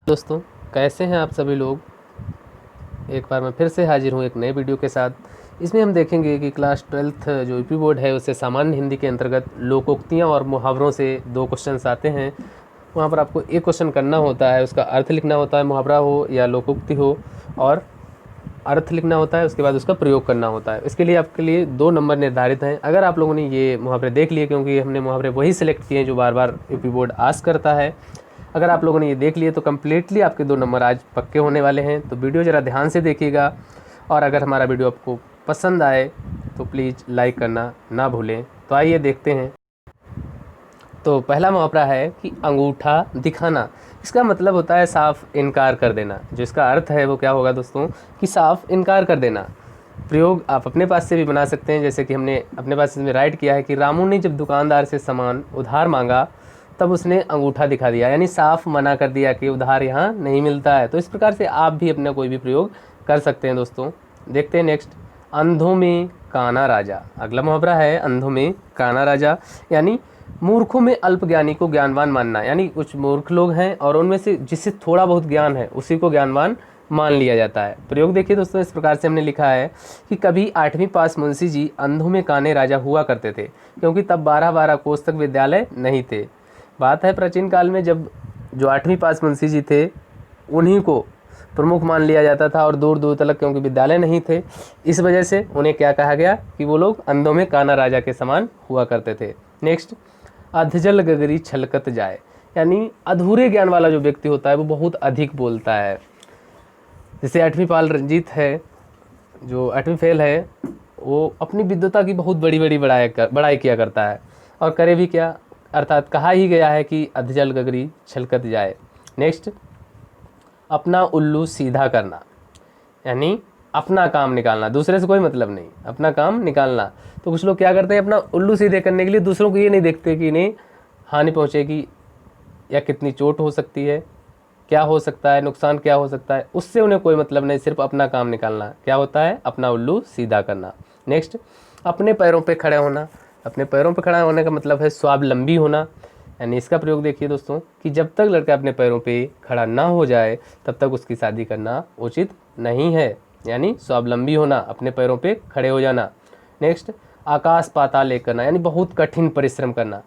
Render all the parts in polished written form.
दोस्तों, कैसे हैं आप सभी लोग। एक बार मैं फिर से हाजिर हूँ एक नए वीडियो के साथ। इसमें हम देखेंगे कि क्लास 12th जो यूपी बोर्ड है उससे सामान्य हिंदी के अंतर्गत लोकोक्तियाँ और मुहावरों से 2 क्वेश्चंस आते हैं। वहाँ पर आपको एक क्वेश्चन करना होता है, उसका अर्थ लिखना होता है, मुहावरा हो या लोकोक्ति हो, और अर्थ लिखना होता है, उसके बाद उसका प्रयोग करना होता है। इसके लिए आपके लिए 2 नंबर निर्धारित हैं। अगर आप लोगों ने ये मुहावरे देख लिए, क्योंकि हमने मुहावरे वही सिलेक्ट किए हैं जो बार बार यूपी बोर्ड आस्क करता है। अगर आप लोगों ने ये देख लिए तो कम्प्लीटली आपके 2 नंबर आज पक्के होने वाले हैं। तो वीडियो ज़रा ध्यान से देखिएगा, और अगर हमारा वीडियो आपको पसंद आए तो प्लीज़ लाइक करना ना भूलें। तो आइए देखते हैं। तो पहला मुहावरा है कि अंगूठा दिखाना। इसका मतलब होता है साफ इनकार कर देना। जो इसका अर्थ है वो क्या होगा दोस्तों, कि साफ इनकार कर देना। प्रयोग आप अपने पास से भी बना सकते हैं, जैसे कि हमने अपने पास इसमें राइट किया है कि रामू ने जब दुकानदार से सामान उधार मांगा तब उसने अंगूठा दिखा दिया, यानी साफ मना कर दिया कि उधार यहाँ नहीं मिलता है। तो इस प्रकार से आप भी अपना कोई भी प्रयोग कर सकते हैं दोस्तों। देखते हैं नेक्स्ट, अंधों में काना राजा। अगला मुहावरा है अंधों में काना राजा, यानी मूर्खों में अल्पज्ञानी को ज्ञानवान मानना। यानी कुछ मूर्ख लोग हैं और उनमें से जिससे थोड़ा बहुत ज्ञान है उसी को ज्ञानवान मान लिया जाता है। प्रयोग देखिए दोस्तों, इस प्रकार से हमने लिखा है कि कभी 8वीं पास मुंशी जी अंधों में काने राजा हुआ करते थे, क्योंकि तब 12-12 कोस तक विद्यालय नहीं थे। बात है प्राचीन काल में जब जो 8वीं पास मुंशी जी थे उन्हीं को प्रमुख मान लिया जाता था, और दूर दूर तक क्योंकि विद्यालय नहीं थे, इस वजह से उन्हें क्या कहा गया कि वो लोग अंधों में काना राजा के समान हुआ करते थे। नेक्स्ट, अधजल गगरी छलकत जाए, यानी अधूरे ज्ञान वाला जो व्यक्ति होता है वो बहुत अधिक बोलता है। जैसे 8वीं पाल रंजीत है, जो 8वीं फेल है, वो अपनी विद्वता की बहुत बड़ी बड़ी बड़ाई किया करता है, और करे भी क्या, अर्थात कहा ही गया है कि अधजल गगरी छलकत जाए। नेक्स्ट, अपना उल्लू सीधा करना, यानी अपना काम निकालना, दूसरे से कोई मतलब नहीं, अपना काम निकालना। तो कुछ लोग क्या करते हैं, अपना उल्लू सीधे करने के लिए दूसरों को ये नहीं देखते कि इन्हें हानि पहुंचेगी या कितनी चोट हो सकती है, क्या हो सकता है, नुकसान क्या हो सकता है, उससे उन्हें कोई मतलब नहीं, सिर्फ अपना काम निकालना। क्या होता है, अपना उल्लू सीधा करना। नेक्स्ट, अपने पैरों पे खड़े होना। अपने पैरों पे खड़ा होने का मतलब है स्वावलंबी होना, यानी इसका प्रयोग देखिए दोस्तों कि जब तक लड़का अपने पैरों पे खड़ा ना हो जाए तब तक उसकी शादी करना उचित नहीं है, यानी स्वावलंबी होना, अपने पैरों पे खड़े हो जाना। नेक्स्ट, आकाश पाताल एक करना, यानी बहुत कठिन परिश्रम करना।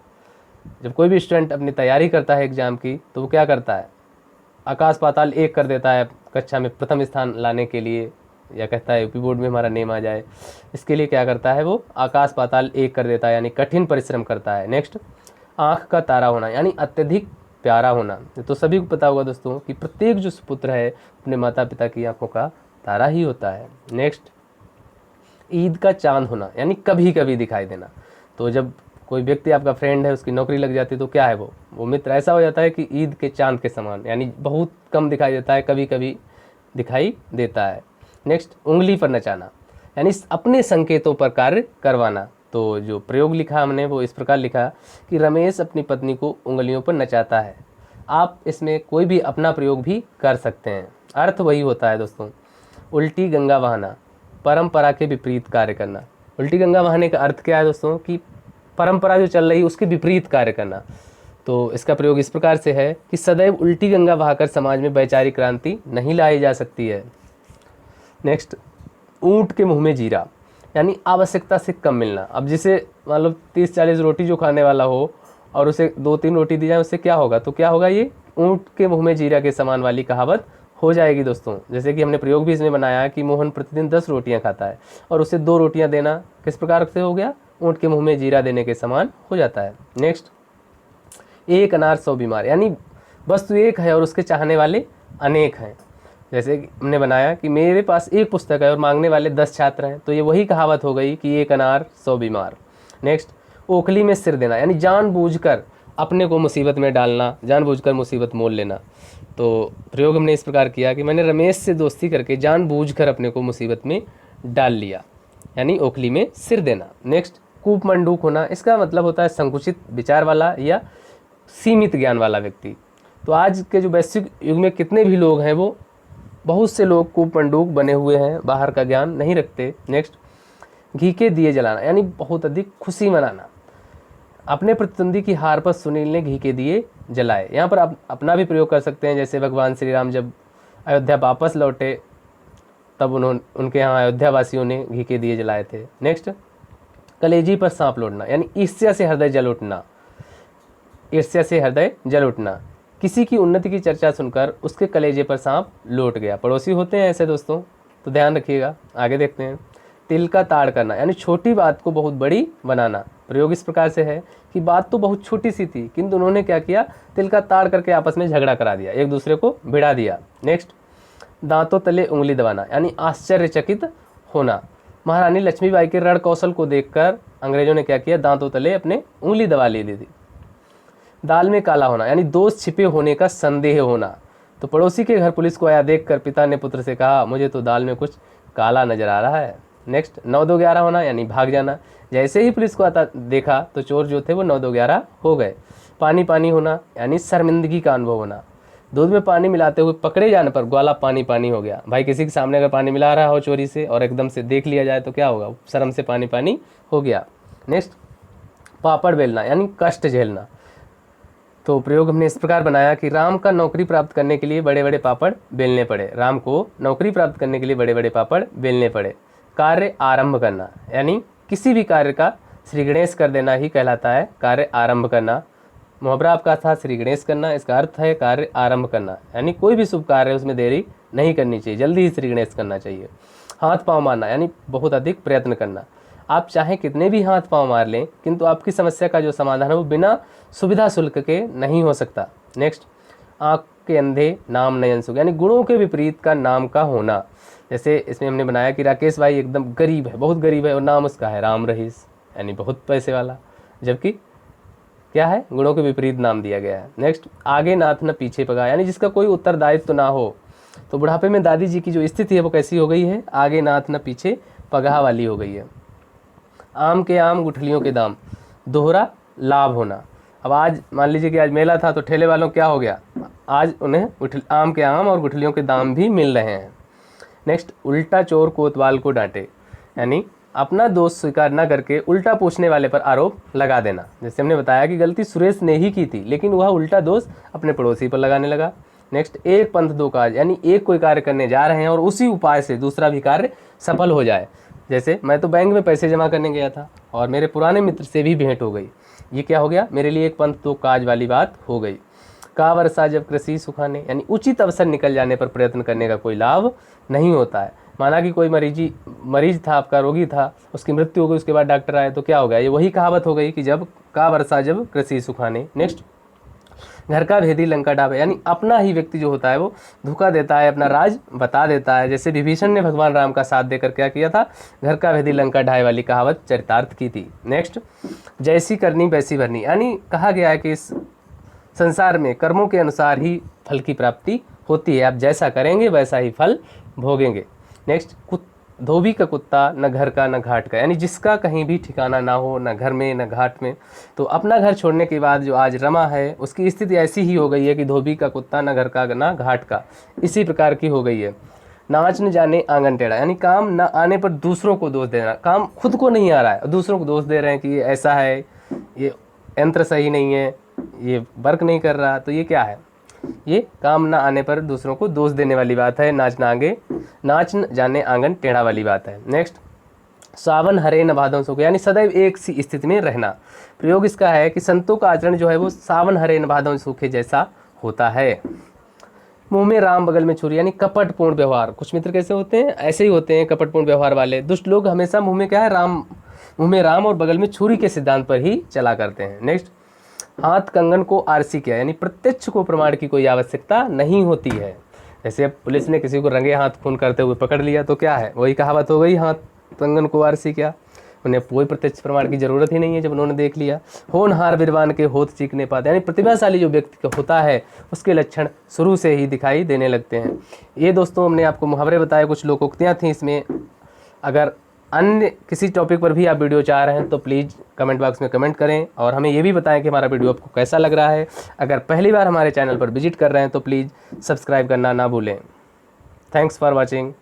जब कोई भी स्टूडेंट अपनी तैयारी करता है एग्ज़ाम की तो वो क्या करता है, आकाश पाताल एक कर देता है कक्षा में प्रथम स्थान लाने के लिए, या कहता है यूपी बोर्ड में हमारा नेम आ जाए, इसके लिए क्या करता है, वो आकाश पाताल एक कर देता है, यानी कठिन परिश्रम करता है। नेक्स्ट, आँख का तारा होना, यानी अत्यधिक प्यारा होना। तो सभी को पता होगा दोस्तों कि प्रत्येक जो सुपुत्र है अपने माता पिता की आंखों का तारा ही होता है। नेक्स्ट, ईद का चांद होना, यानी कभी कभी दिखाई देना। तो जब कोई व्यक्ति आपका फ्रेंड है, उसकी नौकरी लग जाती है तो क्या है, वो मित्र ऐसा हो जाता है कि ईद के चांद के समान, यानी बहुत कम दिखाई देता है, कभी कभी दिखाई देता है। नेक्स्ट, उंगली पर नचाना, यानी अपने संकेतों पर कार्य करवाना। तो जो प्रयोग लिखा हमने वो इस प्रकार लिखा कि रमेश अपनी पत्नी को उंगलियों पर नचाता है। आप इसमें कोई भी अपना प्रयोग भी कर सकते हैं, अर्थ वही होता है दोस्तों। उल्टी गंगा बहाना, परंपरा के विपरीत कार्य करना। उल्टी गंगा बहाने का अर्थ क्या है दोस्तों, कि परंपरा जो चल रही है उसके विपरीत कार्य करना। तो इसका प्रयोग इस प्रकार से है कि सदैव उल्टी गंगा बहाकर समाज में वैचारिक क्रांति नहीं लाई जा सकती है। नेक्स्ट, ऊँट के मुंह में जीरा, यानी आवश्यकता से कम मिलना। अब जिसे मान लो 30-40 रोटी जो खाने वाला हो और उसे 2-3 रोटी दी जाए, उससे क्या होगा, तो क्या होगा, ये ऊँट के मुंह में जीरा के समान वाली कहावत हो जाएगी दोस्तों। जैसे कि हमने प्रयोग भी इसमें बनाया है कि मोहन प्रतिदिन 10 रोटियां खाता है और उसे 2 रोटियां देना किस प्रकार से हो गया, ऊँट के मुंह में जीरा देने के समान हो जाता है। नेक्स्ट, एक अनार 100 बीमार, यानी वस्तु एक है और उसके चाहने वाले अनेक हैं। जैसे हमने बनाया कि मेरे पास एक पुस्तक है और मांगने वाले 10 छात्र हैं, तो ये वही कहावत हो गई कि एक अनार 100 बीमार। नेक्स्ट, ओखली में सिर देना, यानी जानबूझकर अपने को मुसीबत में डालना, जानबूझकर मुसीबत मोल लेना। तो प्रयोग हमने इस प्रकार किया कि मैंने रमेश से दोस्ती करके जानबूझकर अपने को मुसीबत में डाल लिया, यानी ओखली में सिर देना। नेक्स्ट, कूप मंडूक होना, इसका मतलब होता है संकुचित विचार वाला या सीमित ज्ञान वाला व्यक्ति। तो आज के जो वैश्विक युग में कितने भी लोग हैं, वो बहुत से लोग कूप मंडूक बने हुए हैं, बाहर का ज्ञान नहीं रखते। नेक्स्ट, घी के दिए जलाना, यानी बहुत अधिक खुशी मनाना। अपने प्रतिद्वंदी की हार पर सुनील ने घी के दिए जलाए। यहाँ पर आप अपना भी प्रयोग कर सकते हैं, जैसे भगवान श्री राम जब अयोध्या वापस लौटे तब उनके यहाँ अयोध्या वासियों ने घी के दिए जलाए थे। नेक्स्ट, कलेजी पर सांप लौटना, यानी ईर्ष्या से हृदय जल उठना। ईर्ष्या से हृदय जल उठना, किसी की उन्नति की चर्चा सुनकर उसके कलेजे पर सांप लौट गया। पड़ोसी होते हैं ऐसे दोस्तों, तो ध्यान रखिएगा। आगे देखते हैं, तिल का ताड़ करना, यानी छोटी बात को बहुत बड़ी बनाना। प्रयोग इस प्रकार से है कि बात तो बहुत छोटी सी थी, किंतु उन्होंने क्या किया, तिल का ताड़ करके आपस में झगड़ा करा दिया, एक दूसरे को भिड़ा दिया। नेक्स्ट, दांतों तले उंगली दबाना, यानी आश्चर्यचकित होना। महारानी लक्ष्मीबाई के रण कौशल को देखकर अंग्रेजों ने क्या किया, दांतों तले अपने उंगली दबा ली थी। दाल में काला होना, यानी दोष छिपे होने का संदेह होना। तो पड़ोसी के घर पुलिस को आया देखकर पिता ने पुत्र से कहा, मुझे तो दाल में कुछ काला नजर आ रहा है। नेक्स्ट, 9-2-11 होना, यानी भाग जाना। जैसे ही पुलिस को आता देखा तो चोर जो थे वो 9-2-11 हो गए। पानी पानी होना, यानी शर्मिंदगी का अनुभव होना। दूध में पानी मिलाते हुए पकड़े जाने पर ग्वाला पानी पानी हो गया। भाई किसी के सामने अगर पानी मिला रहा हो चोरी से और एकदम से देख लिया जाए तो क्या होगा, शर्म से पानी पानी हो गया। नेक्स्ट, पापड़ बेलना, यानी कष्ट झेलना। तो प्रयोग हमने इस प्रकार बनाया कि राम का नौकरी प्राप्त करने के लिए बड़े बड़े पापड़ बेलने पड़े। राम को नौकरी प्राप्त करने के लिए बड़े बड़े पापड़ बेलने पड़े। कार्य आरंभ करना, यानी किसी भी कार्य का श्री गणेश कर देना ही कहलाता है कार्य आरंभ करना। मुहावरा आपका था श्री गणेश करना, इसका अर्थ है कार्य आरंभ करना, यानी कोई भी शुभ कार्य है उसमें देरी नहीं करनी चाहिए, जल्दी ही श्री गणेश करना चाहिए। हाथ पाँव मारना, यानी बहुत अधिक प्रयत्न करना। आप चाहे कितने भी हाथ पाँव मार लें, किंतु आपकी समस्या का जो समाधान है वो बिना सुविधा शुल्क के नहीं हो सकता। नेक्स्ट, आँख के अंधे नाम नयन सुख, यानी गुणों के विपरीत का नाम का होना। जैसे इसमें हमने बनाया कि राकेश भाई एकदम गरीब है, बहुत गरीब है, और नाम उसका है राम रहीस, यानी बहुत पैसे वाला, जबकि क्या है, गुणों के विपरीत नाम दिया गया है। नेक्स्ट, आगे नाथ न पीछे पगा, यानी जिसका कोई उत्तरदायित्व ना हो। तो बुढ़ापे में दादी जी की जो स्थिति है वो कैसी हो गई है, आगे नाथ न पीछे पगहा वाली हो गई है। आम के आम गुठलियों के दाम, दोहरा लाभ होना। अब आज मान लीजिए कि आज मेला था तो ठेले वालों क्या हो गया, आज उन्हें आम के आम और गुठलियों के दाम भी मिल रहे हैं। नेक्स्ट, उल्टा चोर कोतवाल को डांटे, यानी अपना दोष स्वीकार न करके उल्टा पूछने वाले पर आरोप लगा देना। जैसे हमने बताया कि गलती सुरेश ने ही की थी, लेकिन वह उल्टा दोष अपने पड़ोसी पर लगाने लगा। नेक्स्ट, एक पंथ दो काज, यानी एक कोई कार्य करने जा रहे हैं और उसी उपाय से दूसरा भी कार्य सफल हो जाए। जैसे मैं तो बैंक में पैसे जमा करने गया था और मेरे पुराने मित्र से भी भेंट हो गई, ये क्या हो गया, मेरे लिए एक पंथ दो काज वाली बात हो गई। का वर्षा जब कृषि सुखाने, यानी उचित अवसर निकल जाने पर प्रयत्न करने का कोई लाभ नहीं होता है। माना कि कोई मरीज था आपका, रोगी था, उसकी मृत्यु हो गई, उसके बाद डॉक्टर आए तो क्या हो गया, ये वही कहावत हो गई कि जब का वर्षा जब कृषि सुखाने। नेक्स्ट, घर का भेदी लंका ढाबे, यानी अपना ही व्यक्ति जो होता है वो धोखा देता है, अपना राज बता देता है। जैसे विभीषण ने भगवान राम का साथ देकर क्या किया था, घर का भेदी लंका ढाए वाली कहावत चरितार्थ की थी। नेक्स्ट, जैसी करनी वैसी भरनी, यानी कहा गया है कि इस संसार में कर्मों के अनुसार ही फल की प्राप्ति होती है, आप जैसा करेंगे वैसा ही फल भोगेंगे। नेक्स्ट, धोबी का कुत्ता न घर का न घाट का, यानी जिसका कहीं भी ठिकाना ना हो, न घर में न घाट में। तो अपना घर छोड़ने के बाद जो आज रमा है उसकी स्थिति ऐसी ही हो गई है कि धोबी का कुत्ता न घर का न घाट का, इसी प्रकार की हो गई है। नाच न जाने आंगन टेढ़ा, यानी काम न आने पर दूसरों को दोष देना, काम खुद को नहीं आ रहा है दूसरों को दोष दे रहे हैं कि ये ऐसा है, ये यंत्र सही नहीं है, ये वर्क नहीं कर रहा, तो ये क्या है, ये काम न आने पर दूसरों को दोष देने वाली बात है। नाच न जाने आंगन टेढ़ा वाली बात है। नेक्स्ट, सावन हरे न भादों सुख, यानी सदैव एक सी स्थिति में रहना। प्रयोग इसका है कि संतों का आचरण जो है वो सावन हरे न भादों सूखे जैसा होता है। मुंह में राम बगल में छुरी, यानी कपटपूर्ण व्यवहार। कुछ मित्र कैसे होते हैं, ऐसे ही होते हैं कपटपूर्ण व्यवहार वाले। दुष्ट लोग हमेशा मुंह में क्या है, मुंह में राम और बगल में छुरी के सिद्धांत पर ही चला करते हैं। नेक्स्ट, हाथ कंगन को आरसी किया, यानी प्रत्यक्ष को प्रमाण की कोई आवश्यकता नहीं होती है। जैसे अब पुलिस ने किसी को रंगे हाथ खून करते हुए पकड़ लिया तो क्या है, वही कहावत हो गई, हाथ कंगन को आरसी किया, उन्हें कोई प्रत्यक्ष प्रमाण की जरूरत ही नहीं है जब उन्होंने देख लिया। होनहार विद्वान के होठ चीखने पाते, यानी प्रतिभाशाली जो व्यक्ति होता है उसके लक्षण शुरू से ही दिखाई देने लगते हैं। ये दोस्तों हमने आपको मुहावरे बताए, कुछ लोकोक्तियाँ थी इसमें। अगर अन्य किसी टॉपिक पर भी आप वीडियो चाह रहे हैं तो प्लीज़ कमेंट बॉक्स में कमेंट करें और हमें ये भी बताएं कि हमारा वीडियो आपको कैसा लग रहा है। अगर पहली बार हमारे चैनल पर विजिट कर रहे हैं तो प्लीज़ सब्सक्राइब करना ना भूलें। Thanks for watching.